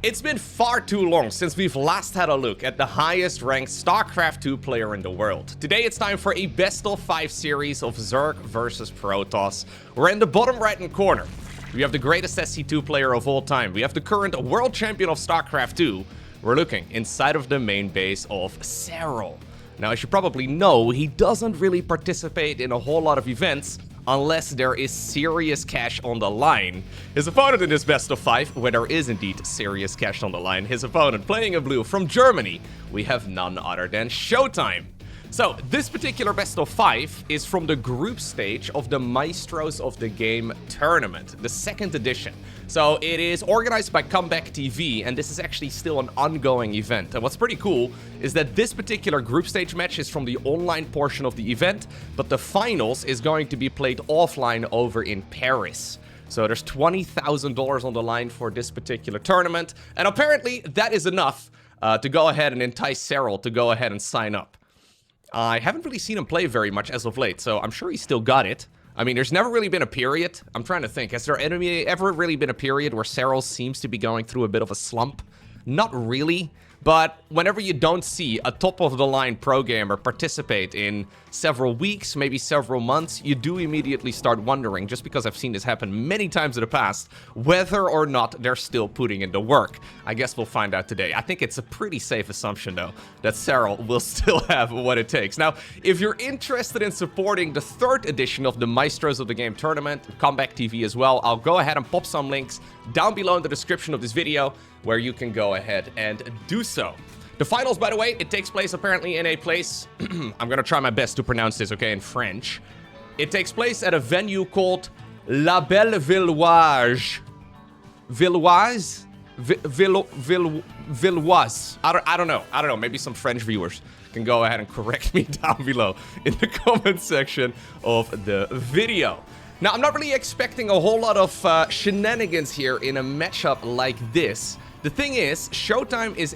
It's been far too long since we've last had a look at the highest ranked StarCraft 2 player in the world. Today it's time for a best of 5 series of Zerg versus Protoss. We're in the bottom right hand corner. We have the greatest SC2 player of all time. We have the current world champion of StarCraft 2. We're looking inside of the main base of Serral. Now, as you probably know, he doesn't really participate in a whole lot of events unless there is serious cash on the line. His opponent in this best of 5, where there is indeed serious cash on the line, his opponent playing in blue from Germany, we have none other than ShoWTimE. So, this particular best of 5 is from the group stage of the Maestros of the Game tournament, the 2nd edition. So, it is organized by ComeBackTV, and this is actually still an ongoing event. And what's pretty cool is that this particular group stage match is from the online portion of the event, but the finals is going to be played offline over in Paris. So there's $20,000 on the line for this particular tournament, and apparently that is enough to go ahead and entice Serral to go ahead and sign up. I haven't really seen him play very much as of late, so I'm sure he's still got it. I mean, there's never really been a period. I'm trying to think. Has there ever really been a period where Serral seems to be going through a bit of a slump? Not really. But whenever you don't see a top-of-the-line pro gamer participate in several weeks, maybe several months, you do immediately start wondering, just because I've seen this happen many times in the past, whether or not they're still putting in the work. I guess we'll find out today. I think it's a pretty safe assumption, though, that Serral will still have what it takes. Now, if you're interested in supporting the 3rd edition of the Maestros of the Game tournament, ComeBackTV as well, I'll go ahead and pop some links down below in the description of this video, where you can go ahead and do so. The finals, by the way, it takes place apparently in a place, I'm gonna try my best to pronounce this, okay, in French. It takes place at a venue called La Belle Villoise. Villoise? Villoise. I don't know. Maybe some French viewers can go ahead and correct me down below in the comment section of the video. Now, I'm not really expecting a whole lot of shenanigans here in a matchup like this. The thing is, ShoWTimE is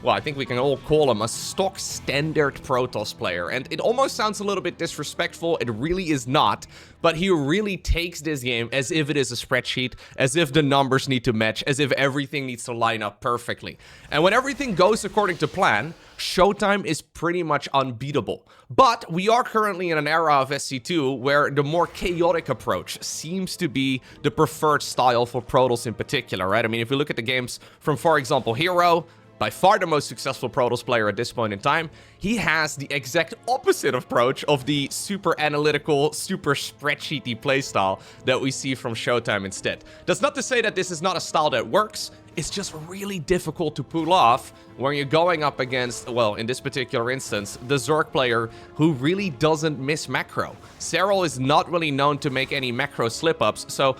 well, I think we can all call him a stock standard Protoss player. And it almost sounds a little bit disrespectful. It really is not. But he really takes this game as if it is a spreadsheet, as if the numbers need to match, as if everything needs to line up perfectly. And when everything goes according to plan, ShoWTimE is pretty much unbeatable. But we are currently in an era of SC2 where the more chaotic approach seems to be the preferred style for Protoss in particular, right? I mean, if we look at the games from, for example, Hero, by far the most successful Protoss player at this point in time, he has the exact opposite approach of the super analytical, super spreadsheety playstyle that we see from ShoWTimE instead. That's not to say that this is not a style that works. It's just really difficult to pull off when you're going up against, well, in this particular instance, the Zerg player who really doesn't miss macro. Serral is not really known to make any macro slip-ups, so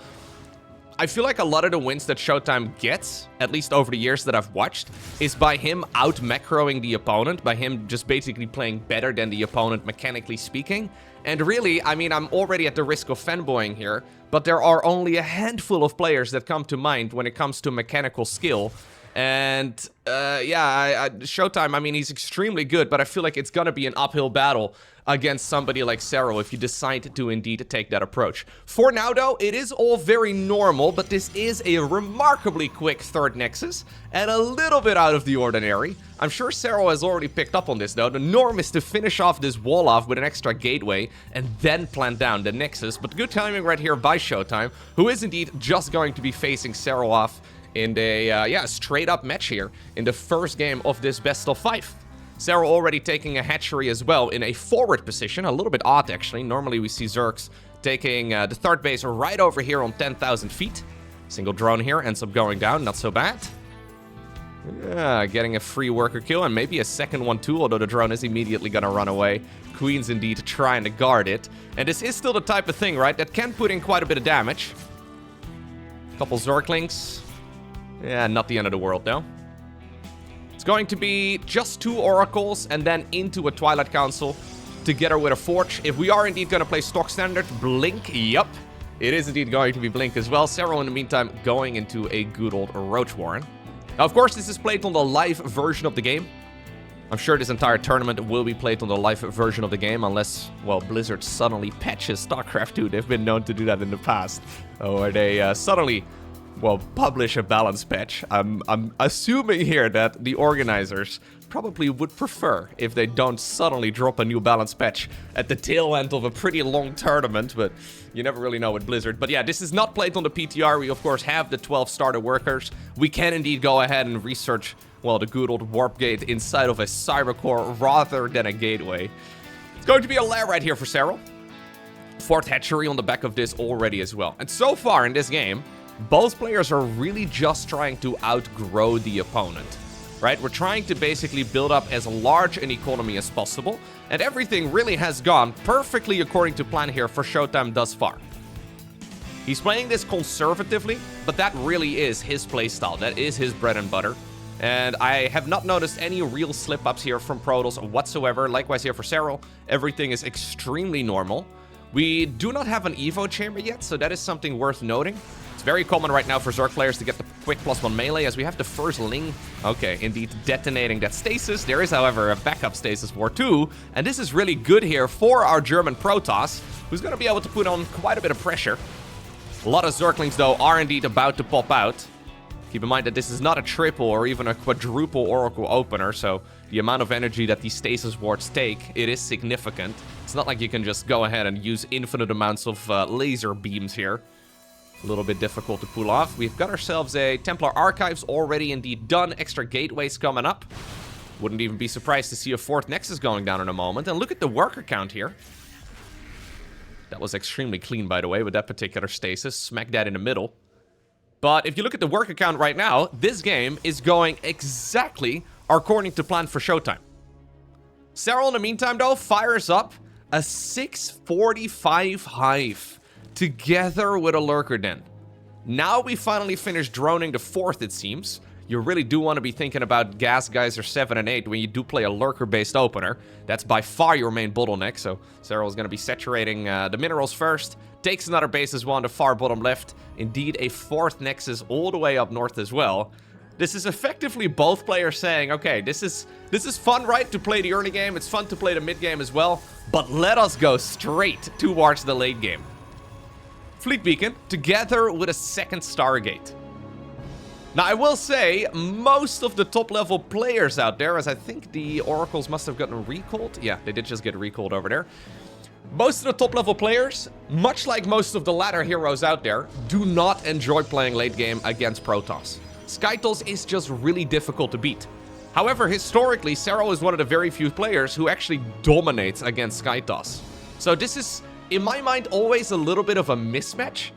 I feel like a lot of the wins that ShoWTimE gets, at least over the years that I've watched, is by him out-macroing the opponent, by him just basically playing better than the opponent, mechanically speaking. And really, I mean, I'm already at the risk of fanboying here, but there are only a handful of players that come to mind when it comes to mechanical skill. And, ShoWTimE, I mean, he's extremely good, but I feel like it's gonna be an uphill battle against somebody like Serral if you decide to indeed take that approach. For now, though, it is all very normal, but this is a remarkably quick 3rd Nexus, and a little bit out of the ordinary. I'm sure Serral has already picked up on this, though. The norm is to finish off this wall off with an extra gateway, and then plant down the Nexus, but good timing right here by ShoWTimE, who is indeed just going to be facing Serral off in a, straight-up match here in the first game of this best of 5. Serral already taking a hatchery as well in a forward position. A little bit odd, actually. Normally, we see Zergs taking the 3rd base right over here on 10,000 feet. Single drone here ends up going down. Not so bad. Yeah, getting a free worker kill and maybe a 2nd one too, although the drone is immediately going to run away. Queen's indeed trying to guard it. And this is still the type of thing, right, that can put in quite a bit of damage. Couple Zerglings. Yeah, not the end of the world, though. It's going to be just 2 Oracles and then into a Twilight Council together with a Forge. If we are indeed going to play stock standard, Blink, yup. It is indeed going to be Blink as well. Serral, in the meantime, going into a good old Roach Warren. Now, of course, this is played on the live version of the game. I'm sure this entire tournament will be played on the live version of the game, unless, well, Blizzard suddenly patches StarCraft 2. They've been known to do that in the past, where they suddenly well, publish a balance patch. I'm assuming here that the organizers probably would prefer if they don't suddenly drop a new balance patch at the tail end of a pretty long tournament, but you never really know with Blizzard. But yeah, this is not played on the PTR. We, of course, have the 12 starter workers. We can indeed go ahead and research, well, the good old warp gate inside of a cybercore rather than a gateway. It's going to be a lair right here for Serral. Fourth hatchery on the back of this already as well. And so far in this game, both players are really just trying to outgrow the opponent, right? We're trying to basically build up as large an economy as possible, and everything really has gone perfectly according to plan here for ShoWTimE thus far. He's playing this conservatively, but that really is his playstyle. That is his bread and butter. And I have not noticed any real slip-ups here from Protoss whatsoever. Likewise here for Serral, everything is extremely normal. We do not have an Evo chamber yet, so that is something worth noting. It's very common right now for Zerg players to get the quick +1 melee, as we have the first Ling. Okay, indeed detonating that stasis. There is, however, a backup stasis war too, and this is really good here for our German Protoss, who's going to be able to put on quite a bit of pressure. A lot of Zerglings, though, are indeed about to pop out. Keep in mind that this is not a triple or even a quadruple Oracle opener, so the amount of energy that these stasis wards take, it is significant. It's not like you can just go ahead and use infinite amounts of laser beams here. A little bit difficult to pull off. We've got ourselves a Templar Archives already indeed done. Extra gateways coming up. Wouldn't even be surprised to see a 4th Nexus going down in a moment. And look at the worker count here. That was extremely clean, by the way, with that particular stasis. Smack that in the middle. But if you look at the worker count right now, this game is going exactly according to plan for ShoWTimE. Serral, in the meantime, though, fires up a 645 hive together with a lurker den. Now we finally finished droning the 4th, it seems. You really do want to be thinking about Gas Geyser 7 and 8 when you do play a lurker-based opener. That's by far your main bottleneck, so Serral is going to be saturating the minerals first. Takes another base as well on the far bottom left. Indeed, a 4th Nexus all the way up north as well. This is effectively both players saying, okay, this is fun, right, to play the early game. It's fun to play the mid game as well, but let us go straight towards the late game. Fleet Beacon, together with a 2nd Stargate. Now, I will say, most of the top-level players out there, as I think the Oracles must have gotten recalled. Yeah, they did just get recalled over there. Most of the top-level players, much like most of the ladder heroes out there, do not enjoy playing late game against Protoss. Skytoss is just really difficult to beat. However, historically, Serral is one of the very few players who actually dominates against Skytoss. So this is, in my mind, always a little bit of a mismatch.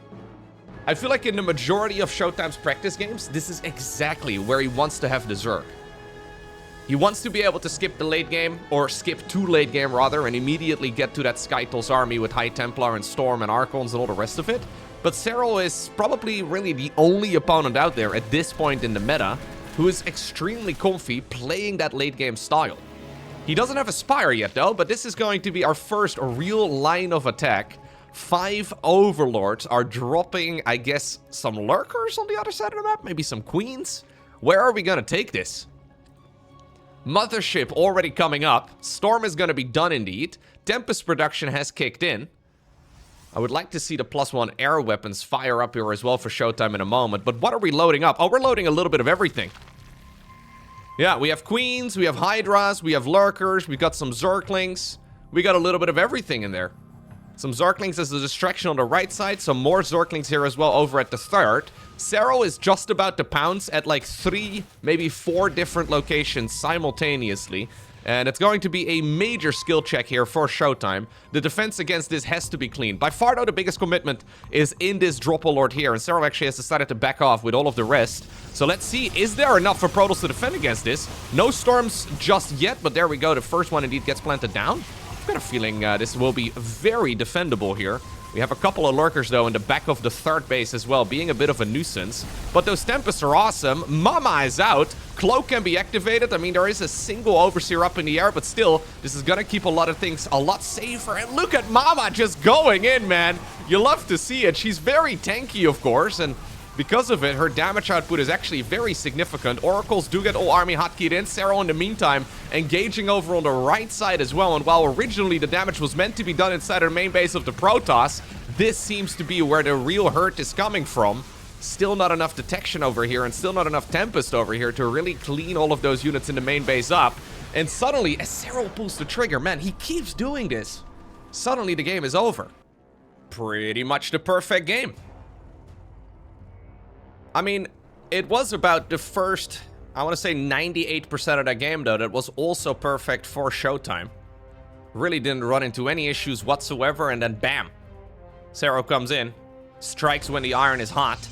I feel like in the majority of ShoWTimE's practice games, this is exactly where he wants to have the Zerg. He wants to be able to skip the late game, or skip to late game rather, and immediately get to that Skytoss army with High Templar and Storm and Archons and all the rest of it. But Serral is probably really the only opponent out there at this point in the meta who is extremely comfy playing that late game style. He doesn't have a Spire yet though, but this is going to be our first real line of attack. 5 Overlords are dropping, I guess, some Lurkers on the other side of the map, maybe some Queens. Where are we gonna take this? Mothership already coming up. Storm is going to be done indeed. Tempest production has kicked in. I would like to see the +1 air weapons fire up here as well for ShoWTimE in a moment. But what are we loading up? Oh, we're loading a little bit of everything. Yeah, we have Queens, we have Hydras, we have Lurkers, we got some Zerglings. We got a little bit of everything in there. Some Zerglings as a distraction on the right side. Some more Zerglings here as well over at the 3rd. Serral is just about to pounce at like 3, maybe 4 different locations simultaneously. And it's going to be a major skill check here for ShoWTimE. The defense against this has to be clean. By far, though, the biggest commitment is in this Dropper-Lord here. And Serral actually has decided to back off with all of the rest. So let's see, is there enough for Protoss to defend against this? No Storms just yet, but there we go. The first one indeed gets planted down. I've got a feeling this will be very defendable here. We have a couple of Lurkers, though, in the back of the 3rd base as well, being a bit of a nuisance. But those Tempests are awesome. Mama is out. Cloak can be activated. I mean, there is a single Overseer up in the air, but still, this is going to keep a lot of things a lot safer. And look at Mama just going in, man. You love to see it. She's very tanky, of course, and because of it, her damage output is actually very significant. Oracles do get all army hotkeyed in. Serral, in the meantime, engaging over on the right side as well. And while originally the damage was meant to be done inside her main base of the Protoss, this seems to be where the real hurt is coming from. Still not enough detection over here, and still not enough Tempest over here to really clean all of those units in the main base up. And suddenly, as Serral pulls the trigger, man, he keeps doing this. Suddenly, the game is over. Pretty much the perfect game. I mean, it was about the first, I want to say 98% of that game, though, that was also perfect for ShoWTimE. Really didn't run into any issues whatsoever, and then bam. Serral comes in, strikes when the iron is hot,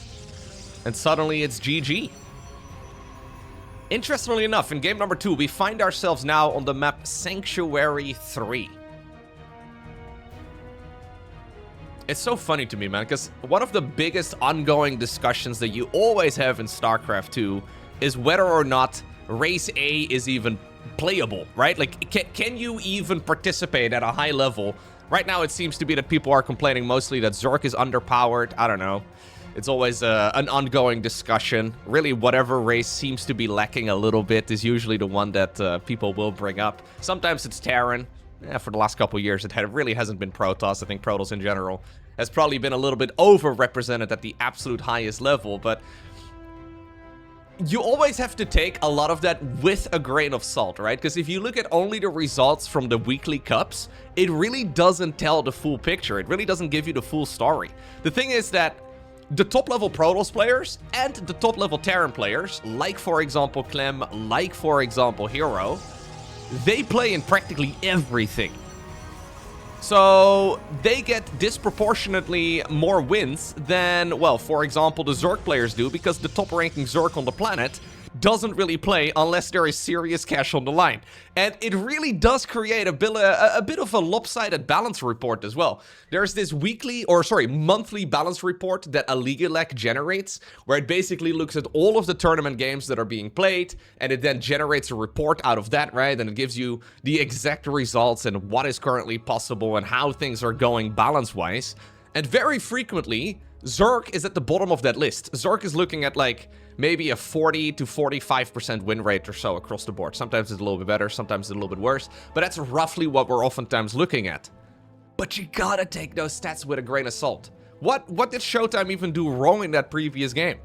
and suddenly it's GG. Interestingly enough, in game number 2, we find ourselves now on the map Sanctuary 3. It's so funny to me, man, because one of the biggest ongoing discussions that you always have in StarCraft 2 is whether or not Race A is even playable, right? Like, can you even participate at a high level? Right now, it seems to be that people are complaining mostly that Zerg is underpowered. I don't know. It's always an ongoing discussion. Really, whatever race seems to be lacking a little bit is usually the one that people will bring up. Sometimes it's Terran. For the last couple years, it really hasn't been Protoss. I think Protoss in general has probably been a little bit overrepresented at the absolute highest level, but you always have to take a lot of that with a grain of salt, right? Because if you look at only the results from the weekly cups, it really doesn't tell the full picture. It really doesn't give you the full story. The thing is that the top-level Protoss players and the top-level Terran players, like, for example, Clem, like, for example, Hero, they play in practically everything. So they get disproportionately more wins than, well, for example, the Zerg players do, because the top-ranking Zerg on the planet doesn't really play unless there is serious cash on the line. And it really does create a bit of a lopsided balance report as well. There's this monthly balance report that Aligulek generates, where it basically looks at all of the tournament games that are being played, and it then generates a report out of that, right? And it gives you the exact results and what is currently possible and how things are going balance-wise. And very frequently, Zerg is at the bottom of that list. Zerg is looking at, like, maybe a 40 to 45% win rate or so across the board. Sometimes it's a little bit better, sometimes it's a little bit worse, but that's roughly what we're oftentimes looking at. But you gotta take those stats with a grain of salt. What did ShoWTimE even do wrong in that previous game?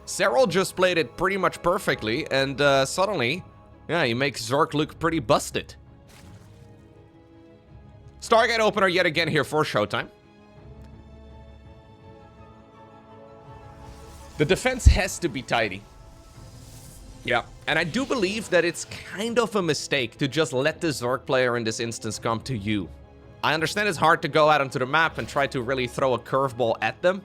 Serral just played it pretty much perfectly, and suddenly, yeah, he makes Zerg look pretty busted. Stargate opener yet again here for ShoWTimE. The defense has to be tidy. Yeah, and I do believe that it's kind of a mistake to just let the Zerg player in this instance come to you. I understand it's hard to go out onto the map and try to really throw a curveball at them,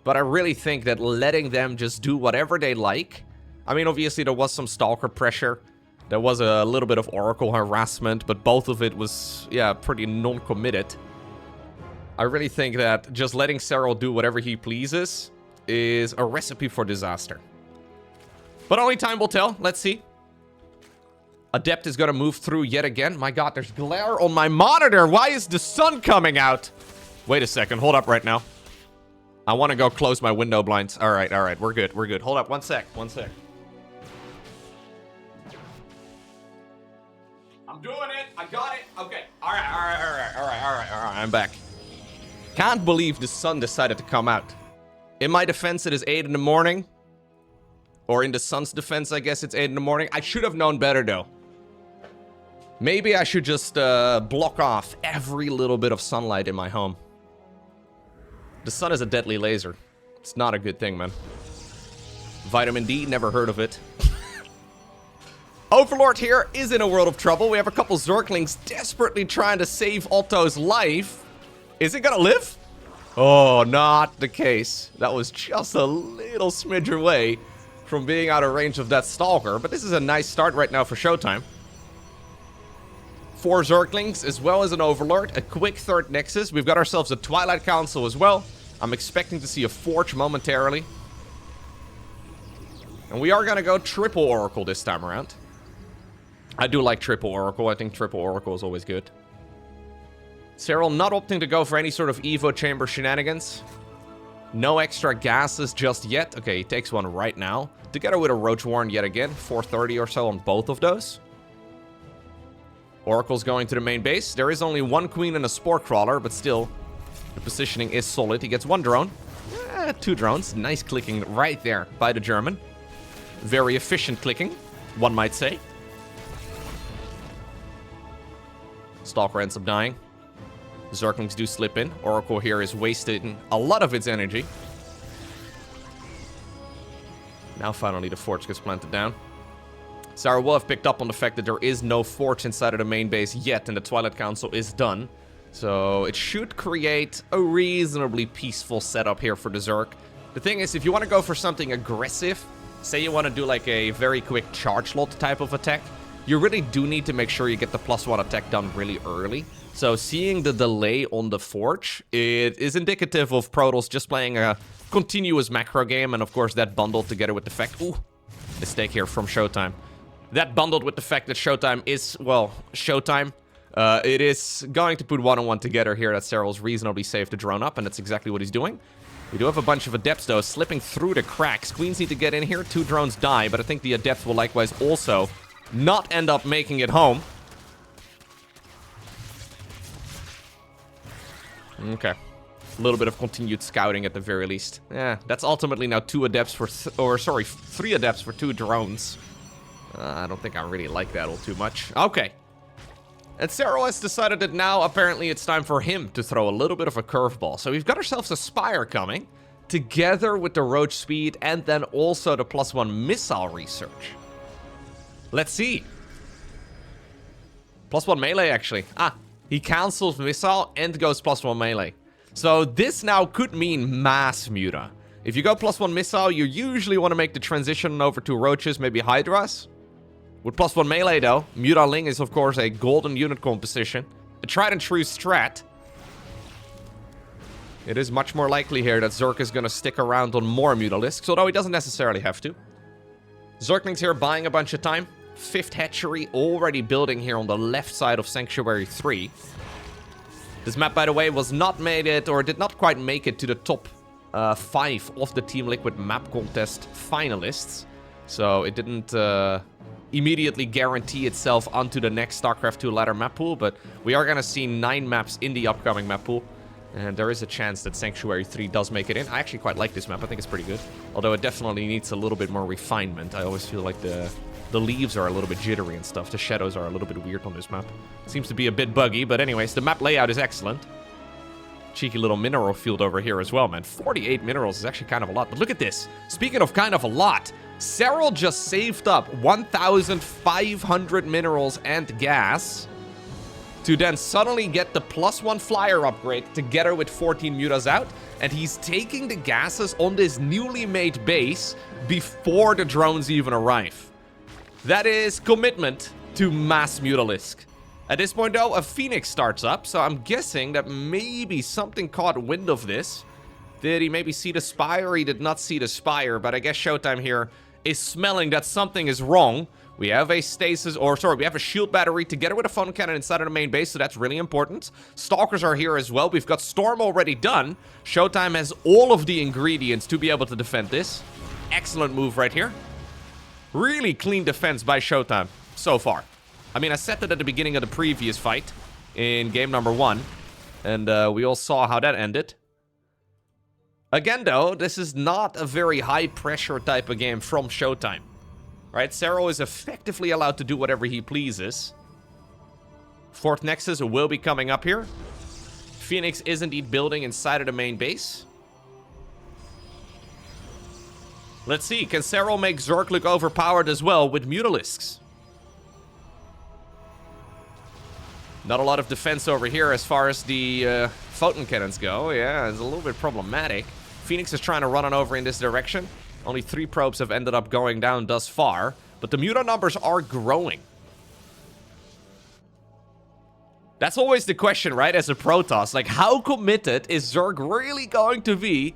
but I really think that letting them just do whatever they like. I mean, obviously there was some Stalker pressure. There was a little bit of Oracle harassment, but both of it was, yeah, pretty non-committed. I really think that just letting Serral do whatever he pleases is a recipe for disaster. But only time will tell. Let's see. Adept is going to move through yet again. My god, there's glare on my monitor. Why is the sun coming out? Wait a second. Hold up right now. I want to go close my window blinds. All right. We're good. Hold up. One sec. I'm doing it. I got it. Okay. All right. I'm back. Can't believe the sun decided to come out. In my defense, it is 8 in the morning. Or in the sun's defense, I guess it's 8 in the morning. I should have known better, though. Maybe I should just block off every little bit of sunlight in my home. The sun is a deadly laser. It's not a good thing, man. Vitamin D, never heard of it. Overlord here is in a world of trouble. We have a couple Zerglings desperately trying to save Otto's life. Is it gonna live? Oh, not the case. That was just a little smidge away from being out of range of that Stalker. But this is a nice start right now for ShoWTimE. 4 Zerglings as well as an Overlord. A quick third Nexus. We've got ourselves a Twilight Council as well. I'm expecting to see a Forge momentarily. And we are going to go triple Oracle this time around. I do like triple Oracle. I think triple Oracle is always good. Serral not opting to go for any sort of Evo Chamber shenanigans. No extra gases just yet. Okay, he takes one right now. Together with a Roach Warren yet again. 430 or so on both of those. Oracle's going to the main base. There is only one Queen and a Spore Crawler, but still, the positioning is solid. He gets one drone. 2 drones. Nice clicking right there by the German. Very efficient clicking, one might say. Stalker ends up dying. Zerglings do slip in. Oracle here is wasting a lot of its energy. Now finally the forge gets planted down. Serral will have picked up on the fact that there is no forge inside of the main base yet, and the Twilight Council is done. So it should create a reasonably peaceful setup here for the Zerg. The thing is, if you want to go for something aggressive, say you want to do like a very quick charge lot type of attack, you really do need to make sure you get the +1 attack done really early. So seeing the delay on the forge, it is indicative of Protoss just playing a continuous macro game, and of course that bundled together with the fact... Ooh, mistake here from ShoWTimE. That bundled with the fact that ShoWTimE is, well, ShoWTimE. It is going to put one-on-one together here that Serral's reasonably safe to drone up, and that's exactly what he's doing. We do have a bunch of Adepts, though, slipping through the cracks. Queens need to get in here. 2 drones die, but I think the Adepts will likewise also not end up making it home. Okay. A little bit of continued scouting at the very least. Yeah, that's ultimately now 2 Adepts for... 3 Adepts for 2 drones. I don't think I really like that all too much. Okay. And Serral has decided that now, apparently, it's time for him to throw a little bit of a curveball. So we've got ourselves a Spire coming, together with the Roach Speed, and then also the +1 missile research. Let's see. +1 melee, actually. Ah, he cancels missile and goes +1 melee. So this now could mean mass Muta. If you go +1 missile, you usually want to make the transition over to Roaches, maybe Hydras. With +1 melee, though, Muta Ling is, of course, a golden unit composition. A tried and true strat. It is much more likely here that Zerg is going to stick around on more Mutalisks, although he doesn't necessarily have to. Zerglings here buying a bunch of time. 5th hatchery already building here on the left side of Sanctuary 3. This map, by the way, was not made it, or did not quite make it to the top 5 of the Team Liquid map contest finalists. So it didn't immediately guarantee itself onto the next StarCraft 2 ladder map pool, but we are going to see 9 maps in the upcoming map pool. And there is a chance that Sanctuary 3 does make it in. I actually quite like this map. I think it's pretty good. Although it definitely needs a little bit more refinement. I always feel like the leaves are a little bit jittery and stuff. The shadows are a little bit weird on this map. Seems to be a bit buggy, but anyways, the map layout is excellent. Cheeky little mineral field over here as well, man. 48 minerals is actually kind of a lot. But look at this. Speaking of kind of a lot, Serral just saved up 1,500 minerals and gas to then suddenly get the +1 flyer upgrade together with 14 mutas out. And he's taking the gases on this newly made base before the drones even arrive. That is commitment to mass Mutalisk. At this point, though, a Phoenix starts up, so I'm guessing that maybe something caught wind of this. Did he maybe see the Spire? He did not see the Spire, but I guess ShoWTimE here is smelling that something is wrong. We have a stasis, we have a shield battery together with a photon cannon inside of the main base, so that's really important. Stalkers are here as well. We've got Storm already done. ShoWTimE has all of the ingredients to be able to defend this. Excellent move right here. Really clean defense by ShoWTimE so far. I mean, I said that at the beginning of the previous fight in game number 1, and we all saw how that ended. Again, though, this is not a very high-pressure type of game from ShoWTimE. Right, Serral is effectively allowed to do whatever he pleases. 4th Nexus will be coming up here. Phoenix is indeed building inside of the main base. Let's see, can Serral make Zerg look overpowered as well with Mutalisks? Not a lot of defense over here as far as the photon cannons go. Yeah, it's a little bit problematic. Phoenix is trying to run on over in this direction. Only 3 probes have ended up going down thus far, but the Muta numbers are growing. That's always the question, right, as a Protoss. Like, how committed is Zerg really going to be?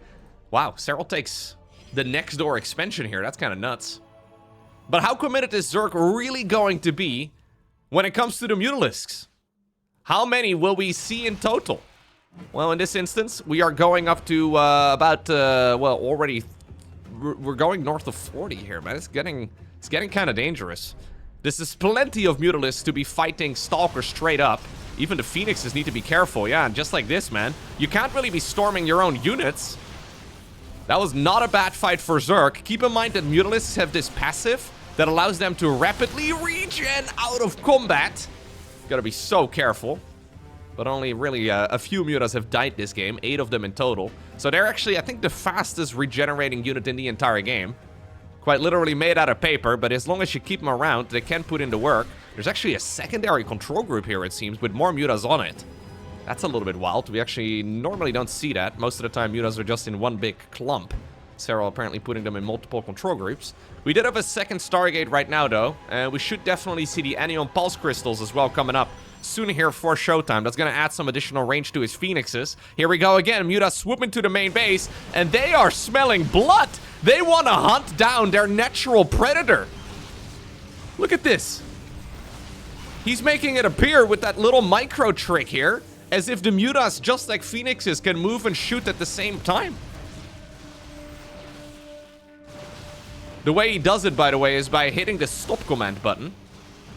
Wow, Serral takes the next door expansion here. That's kind of nuts. But how committed is Zerg really going to be when it comes to the Mutalisks? How many will we see in total? Well, in this instance, we are going up to already... We're going north of 40 here, man. It's getting kind of dangerous. This is plenty of Mutalisks to be fighting Stalkers straight up. Even the Phoenixes need to be careful, yeah. And just like this, man, you can't really be storming your own units. That was not a bad fight for Zerg. Keep in mind that Mutalisks have this passive that allows them to rapidly regen out of combat. Gotta be so careful. But only really a few Mutas have died this game. 8 of them in total. So they're actually, I think, the fastest regenerating unit in the entire game. Quite literally made out of paper, but as long as you keep them around, they can put in the work. There's actually a secondary control group here, it seems, with more Mutas on it. That's a little bit wild. We actually normally don't see that. Most of the time, Mutas are just in one big clump. Serral apparently putting them in multiple control groups. We did have a second Stargate right now, though. And we should definitely see the Anion Pulse Crystals as well coming up soon here for ShoWTimE. That's going to add some additional range to his Phoenixes. Here we go again. Mutas swoop into the main base, and they are smelling blood. They want to hunt down their natural predator. Look at this. He's making it appear with that little micro trick here, as if the Mutas, just like Phoenixes, can move and shoot at the same time. The way he does it, by the way, is by hitting the stop command button.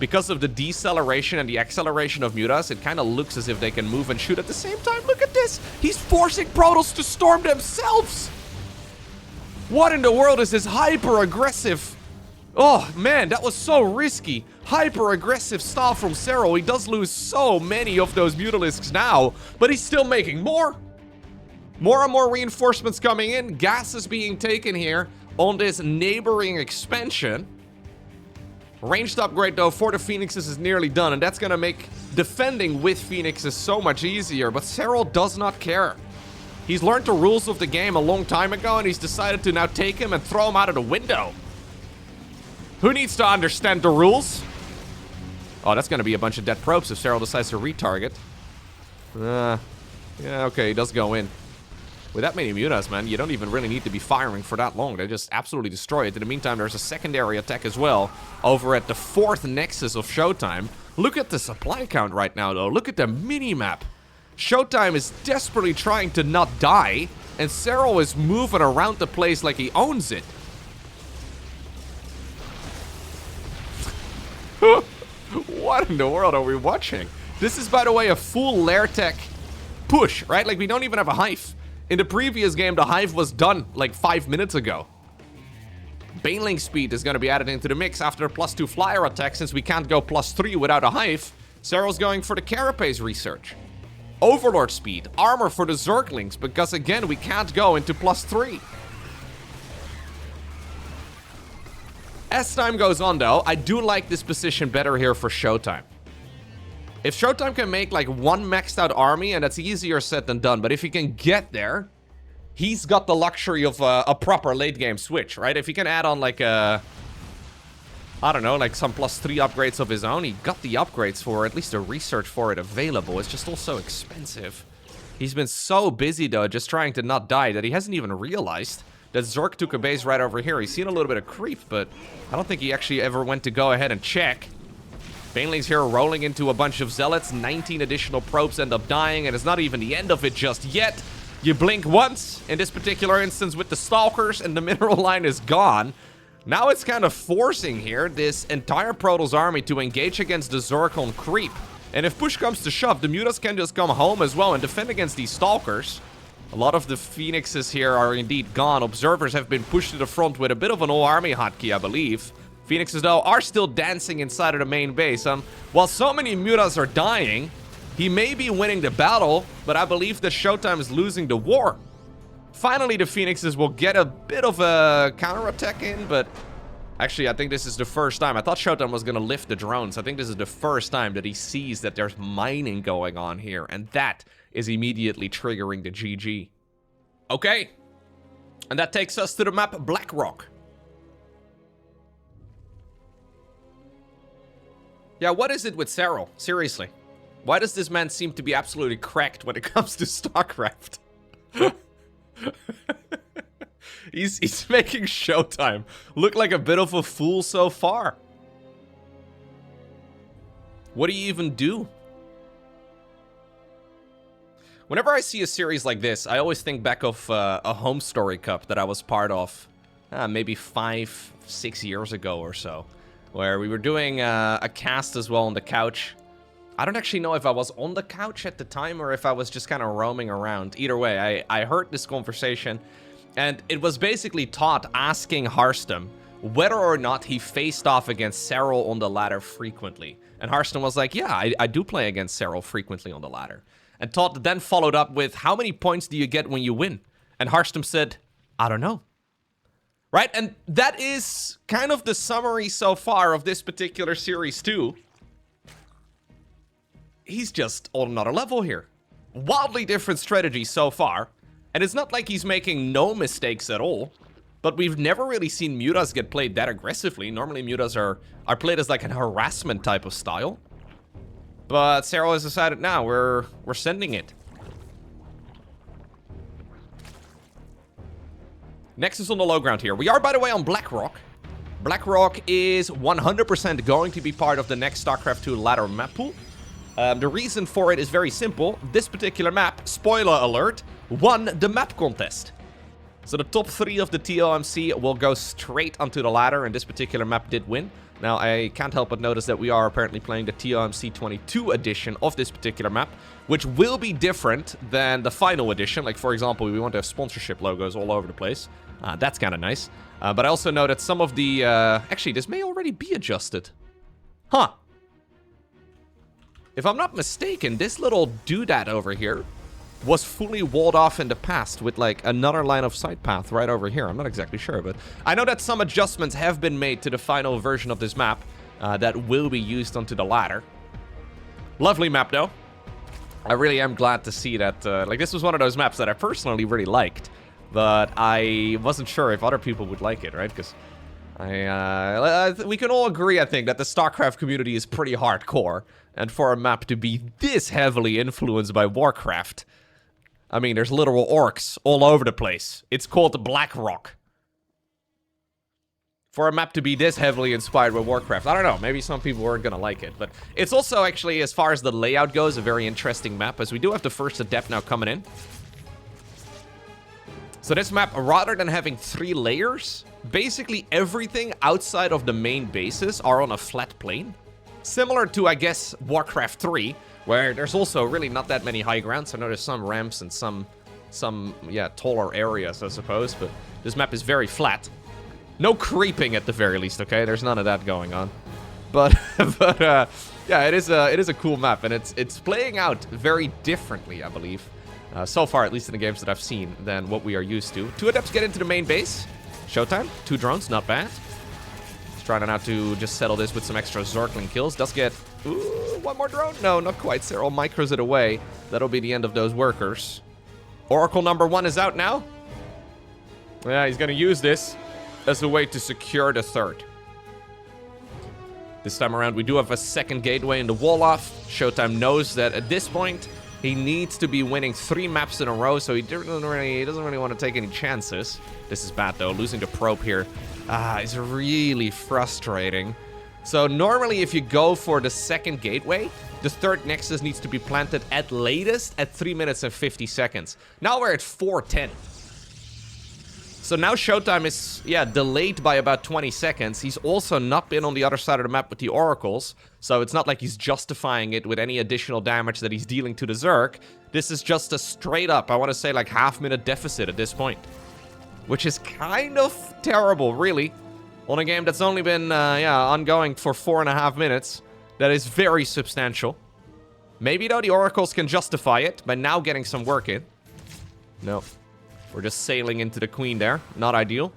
Because of the deceleration and the acceleration of Mutas, it kind of looks as if they can move and shoot at the same time. Look at this! He's forcing Protoss to storm themselves! What in the world is this hyper-aggressive... Oh, man, that was so risky. Hyper-aggressive style from Serral. He does lose so many of those Mutalisks now, but he's still making more. More and more reinforcements coming in. Gas is being taken here on this neighboring expansion. Ranged upgrade, though, for the Phoenixes is nearly done, and that's going to make defending with Phoenixes so much easier. But Serral does not care. He's learned the rules of the game a long time ago, and he's decided to now take him and throw him out of the window. Who needs to understand the rules? Oh, that's going to be a bunch of dead probes if Serral decides to retarget. Yeah, okay, he does go in. With that many Mutas, man, you don't even really need to be firing for that long. They just absolutely destroy it. In the meantime, there's a secondary attack as well over at the 4th Nexus of ShoWTimE. Look at the supply count right now, though. Look at the mini-map. ShoWTimE is desperately trying to not die, and Serral is moving around the place like he owns it. What in the world are we watching? This is, by the way, a full lair tech push, right? Like, we don't even have a hive. In the previous game, the hive was done like 5 minutes ago. Baneling speed is going to be added into the mix after a +2 flyer attack, since we can't go +3 without a hive. Serral's going for the carapace research. Overlord speed, armor for the Zerglings, because again, we can't go into +3. As time goes on, though, I do like this position better here for ShoWTimE. If ShoWTimE can make like one maxed out army, and that's easier said than done, but if he can get there, he's got the luxury of a proper late game switch, right? If he can add on like a, I don't know, like some +3 upgrades of his own, he got the upgrades for, at least a research for it available. It's just also expensive. He's been so busy though, just trying to not die, that he hasn't even realized that Zerg took a base right over here. He's seen a little bit of creep, but I don't think he actually ever went to go ahead and check. Baneling's here rolling into a bunch of zealots. 19 additional probes end up dying, and it's not even the end of it just yet. You blink once, in this particular instance with the Stalkers, and the mineral line is gone. Now it's kind of forcing here this entire Protoss army to engage against the Zerg on creep. And if push comes to shove, the Mutas can just come home as well and defend against these Stalkers. A lot of the Phoenixes here are indeed gone. Observers have been pushed to the front with a bit of an all-army hotkey, I believe. Phoenixes, though, are still dancing inside of the main base. While so many Mutas are dying, he may be winning the battle, but I believe that ShoWTimE is losing the war. Finally, the Phoenixes will get a bit of a counterattack in, but actually, I think this is the first time. I thought ShoWTimE was going to lift the drones. I think this is the first time that he sees that there's mining going on here, and that is immediately triggering the GG. Okay, and that takes us to the map Blackrock. Yeah, what is it with Serral? Seriously. Why does this man seem to be absolutely cracked when it comes to StarCraft? He's making ShoWTimE look like a bit of a fool so far. What do you even do? Whenever I see a series like this, I always think back of a Home Story Cup that I was part of maybe 5-6 years ago or so, where we were doing a cast as well on the couch. I don't actually know if I was on the couch at the time or if I was just kind of roaming around. Either way, I heard this conversation, And it was basically Todd asking ShoWTimE whether or not he faced off against Serral on the ladder frequently. And ShoWTimE was like, yeah, I do play against Serral frequently on the ladder. And Todd then followed up with, how many points do you get when you win? And ShoWTimE said, I don't know. Right? And that is kind of the summary so far of this particular series too. He's just on another level here. Wildly different strategy so far. And it's not like he's making no mistakes at all. But we've never really seen mutas get played that aggressively. Normally mutas are played as like an harassment type of style. But Serral has decided now we're sending it. Next is on the low ground here. We are, by the way, on Blackrock. Blackrock is 100% going to be part of the next StarCraft 2 ladder map pool. The reason for it is very simple. This particular map, spoiler alert, won the map contest. So the top 3 of the TOMC will go straight onto the ladder, and this particular map did win. Now, I can't help but notice that we are apparently playing the TOMC 22 edition of this particular map, which will be different than the final edition. Like, for example, we want to have sponsorship logos all over the place. That's kind of nice. But I also know that some of the... actually, this may already be adjusted. Huh. If I'm not mistaken, this little doodad over here was fully walled off in the past with like another line of sight path right over here. I'm not exactly sure, but I know that some adjustments have been made to the final version of this map that will be used onto the ladder. Lovely map though. I really am glad to see that, like this was one of those maps that I personally really liked, but I wasn't sure if other people would like it, right? Because we can all agree, I think, that the StarCraft community is pretty hardcore, and for a map to be this heavily influenced by Warcraft, I mean, there's literal orcs all over the place. It's called Blackrock. For a map to be this heavily inspired by Warcraft, I don't know, maybe some people weren't gonna like it, but it's also actually, as far as the layout goes, a very interesting map, as we do have the first adept now coming in. So this map, rather than having 3 layers, basically everything outside of the main bases are on a flat plane. Similar to, I guess, Warcraft 3, where there's also really not that many high grounds. I know there's some ramps and some taller areas, I suppose, but this map is very flat. No creeping at the very least, okay? There's none of that going on. But yeah, it is a cool map, and it's playing out very differently, I believe. So far, at least in the games that I've seen, than what we are used to. 2 adepts get into the main base. ShoWTimE, 2 drones, not bad. Just trying out to just settle this with some extra Zergling kills. Does get, ooh, 1 more drone? No, not quite. Serral micros it away. That'll be the end of those workers. Oracle number 1 is out now. Yeah, he's gonna use this as a way to secure the 3rd. This time around, we do have a 2nd gateway in the wall off. ShoWTimE knows that at this point, he needs to be winning 3 maps in a row, so he doesn't really want to take any chances. This is bad, though. Losing the probe here is really frustrating. So normally, if you go for the 2nd gateway, the 3rd nexus needs to be planted at latest at 3 minutes and 50 seconds. Now we're at 4:10. So now ShoWTimE is, delayed by about 20 seconds. He's also not been on the other side of the map with the oracles, so it's not like he's justifying it with any additional damage that he's dealing to the Zerg. This is just a straight up, I want to say, like half-minute deficit at this point. Which is kind of terrible, really. On a game that's only been, ongoing for 4.5 minutes. That is very substantial. Maybe, though, the oracles can justify it by now getting some work in. No. We're just sailing into the queen there. Not ideal.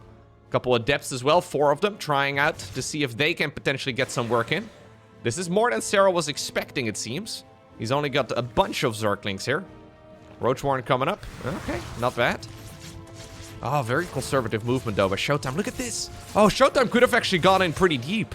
A couple of adepts as well, 4 of them, trying out to see if they can potentially get some work in. This is more than Serral was expecting, it seems. He's only got a bunch of Zerglings here. Roach Warren coming up. Okay, not bad. Oh, very conservative movement, though, by ShoWTimE. Look at this. Oh, ShoWTimE could have actually gone in pretty deep.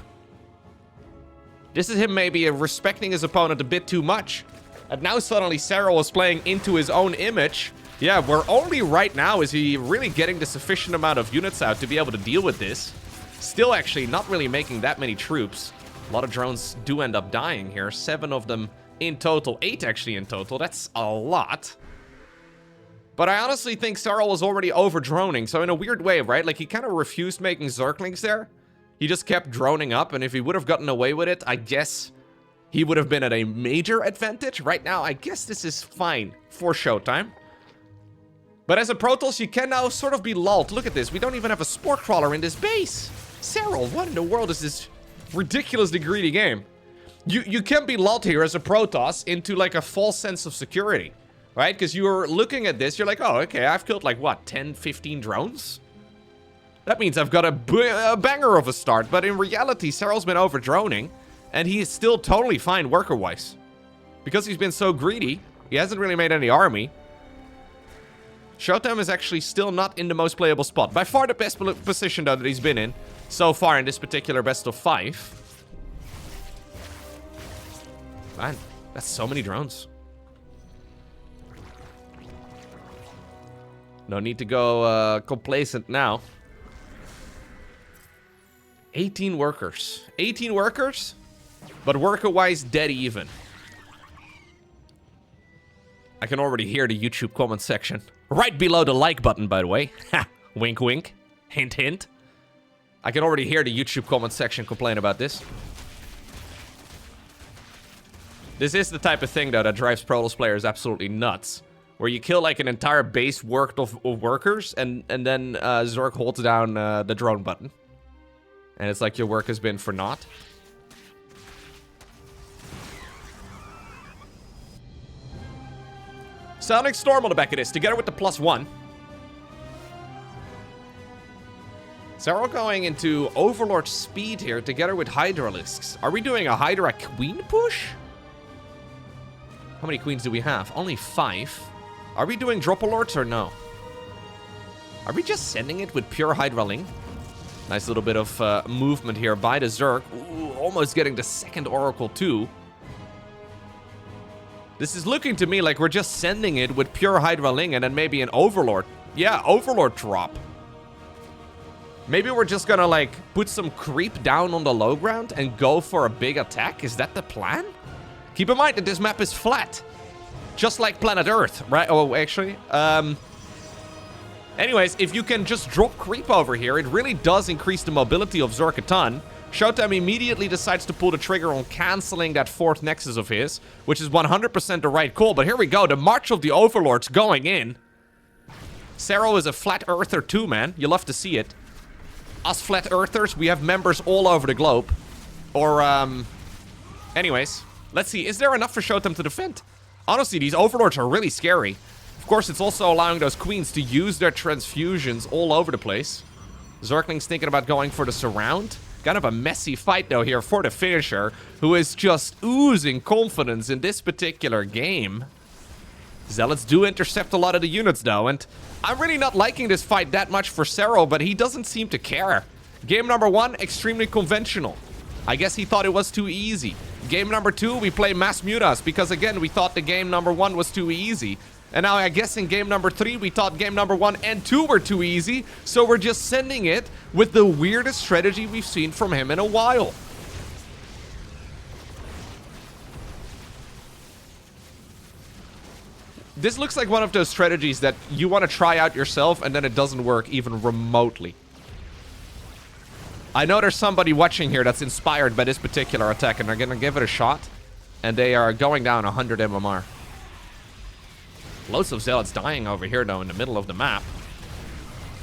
This is him maybe respecting his opponent a bit too much. And now suddenly Serral is playing into his own image. Yeah, we're only right now is he really getting the sufficient amount of units out to be able to deal with this. Still actually not really making that many troops. A lot of drones do end up dying here. 7 of them in total. 8 actually in total. That's a lot. But I honestly think Serral was already over-droning. So in a weird way, right? Like he kind of refused making Zerglings there. He just kept droning up. And if he would have gotten away with it, I guess he would have been at a major advantage. Right now, I guess this is fine for ShoWTimE. But as a Protoss, you can now sort of be lulled. Look at this. We don't even have a Spore Crawler in this base. Serral, what in the world is this ridiculously greedy game? You can be lulled here as a Protoss into like a false sense of security, right? Because you're looking at this, you're like, oh, okay, I've killed like, what, 10, 15 drones? That means I've got a banger of a start. But in reality, Serral's been over-droning, and he is still totally fine worker-wise. Because he's been so greedy, he hasn't really made any army. ShoWTimE is actually still not in the most playable spot. By far the best position, though, that he's been in so far in this particular best of 5. Man, that's so many drones. No need to go complacent now. 18 workers. 18 workers, but worker-wise dead even. I can already hear the YouTube comment section. Right below the like button, by the way. Ha! Wink, wink. Hint, hint. I can already hear the YouTube comment section complain about this. This is the type of thing, though, that drives Protoss players absolutely nuts. Where you kill, like, an entire base worth of workers, and then Zerg holds down the drone button. And it's like your work has been for naught. Sonic Storm on the back of this, together with the +1. Serral going into Overlord speed here, together with Hydralisks. Are we doing a Hydra Queen push? How many queens do we have? Only 5. Are we doing Dropalords or no? Are we just sending it with pure Hydraling? Nice little bit of movement here by the Zerg. Ooh, almost getting the second Oracle too. This is looking to me like we're just sending it with pure Hydraling and then maybe an Overlord. Yeah, Overlord drop. Maybe we're just gonna like put some creep down on the low ground and go for a big attack. Is that the plan? Keep in mind that this map is flat. Just like planet Earth, right? Oh, actually. Anyways, if you can just drop creep over here, it really does increase the mobility of Zerg a ton. ShoWTimE immediately decides to pull the trigger on canceling that 4th Nexus of his, which is 100% the right call. But here we go, the March of the Overlords going in. Serral is a flat earther too, man. You love to see it. Us flat earthers, we have members all over the globe. Or, anyways, let's see. Is there enough for ShoWTimE to defend? Honestly, these Overlords are really scary. Of course, it's also allowing those queens to use their transfusions all over the place. Zergling's thinking about going for the surround. Kind of a messy fight, though, here for the finisher, who is just oozing confidence in this particular game. Zealots do intercept a lot of the units, though, and I'm really not liking this fight that much for Serral, but he doesn't seem to care. Game number 1, extremely conventional. I guess he thought it was too easy. Game number 2, we play Mass Mutas, because again, we thought the game number 1 was too easy. And now I guess in game number 3, we thought game number 1 and 2 were too easy, so we're just sending it with the weirdest strategy we've seen from him in a while. This looks like one of those strategies that you want to try out yourself and then it doesn't work even remotely. I know there's somebody watching here that's inspired by this particular attack and they're going to give it a shot. And they are going down 100 MMR. Loads of Zealots dying over here, though, in the middle of the map.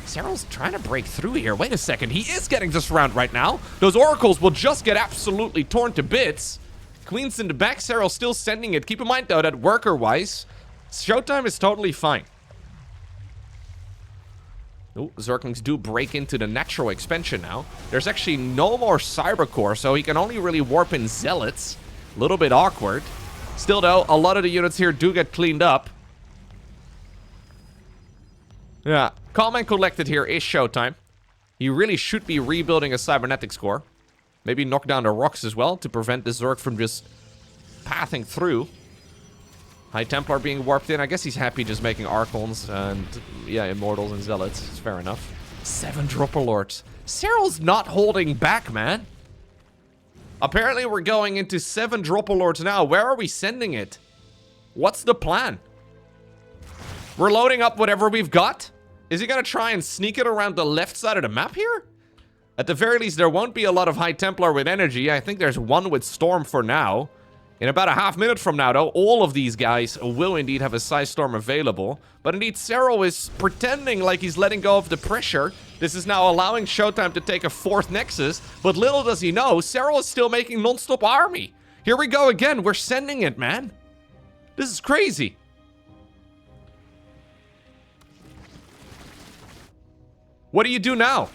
Serral's trying to break through here. Wait a second. He is getting this round right now. Those Oracles will just get absolutely torn to bits. Queens in the back. Serral still sending it. Keep in mind, though, that worker-wise, ShoWTimE is totally fine. Oh, Zerglings do break into the natural expansion now. There's actually no more Cybercore, so he can only really warp in Zealots. A little bit awkward. Still, though, a lot of the units here do get cleaned up. Yeah, calm and collected here is ShoWTimE. He really should be rebuilding a cybernetics core. Maybe knock down the rocks as well to prevent the Zerg from just pathing through. High Templar being warped in. I guess he's happy just making Archons and, yeah, Immortals and Zealots. It's fair enough. 7 Dropalords. Serral's not holding back, man. Apparently, we're going into 7 Dropalords now. Where are we sending it? What's the plan? We're loading up whatever we've got. Is he going to try and sneak it around the left side of the map here? At the very least, there won't be a lot of High Templar with energy. I think there's one with Storm for now. In about a half minute from now, though, all of these guys will indeed have a Size Storm available. But indeed, Serral is pretending like he's letting go of the pressure. This is now allowing ShoWTimE to take a 4th Nexus. But little does he know, Serral is still making non-stop army. Here we go again. We're sending it, man. This is crazy. What do you do now?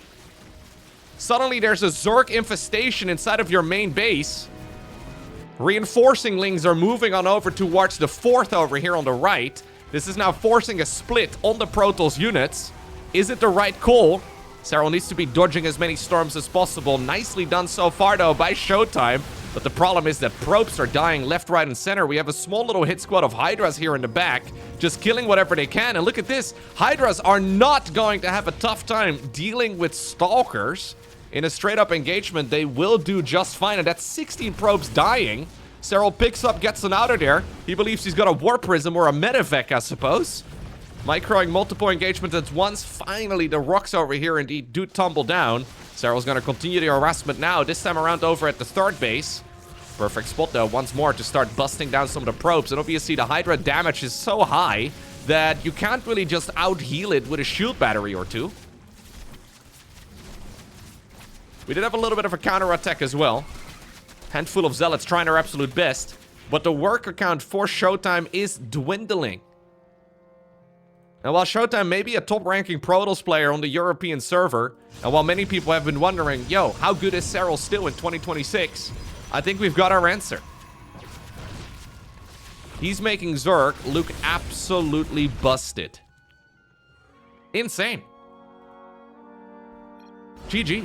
Suddenly, there's a Zerg infestation inside of your main base. Reinforcing lings are moving on over towards the 4th over here on the right. This is now forcing a split on the Protoss units. Is it the right call? Serral needs to be dodging as many storms as possible. Nicely done so far, though, by ShoWTimE. But the problem is that probes are dying left, right, and center. We have a small little hit squad of Hydras here in the back, just killing whatever they can. And look at this. Hydras are not going to have a tough time dealing with Stalkers. In a straight-up engagement, they will do just fine. And that's 16 probes dying. Serral picks up, gets them out of there. He believes he's got a War Prism or a Medevac, I suppose. Microing multiple engagements at once. Finally, the rocks over here indeed do tumble down. Serral's going to continue the harassment now. This time around over at the 3rd base. Perfect spot, though, once more to start busting down some of the probes. And obviously, the Hydra damage is so high that you can't really just out-heal it with a shield battery or two. We did have a little bit of a counter-attack as well. Handful of Zealots trying their absolute best. But the worker count for ShoWTimE is dwindling. And while ShoWTimE may be a top-ranking Protoss player on the European server, and while many people have been wondering, yo, how good is Serral still in 2026? I think we've got our answer. He's making Zerg look absolutely busted. Insane. GG.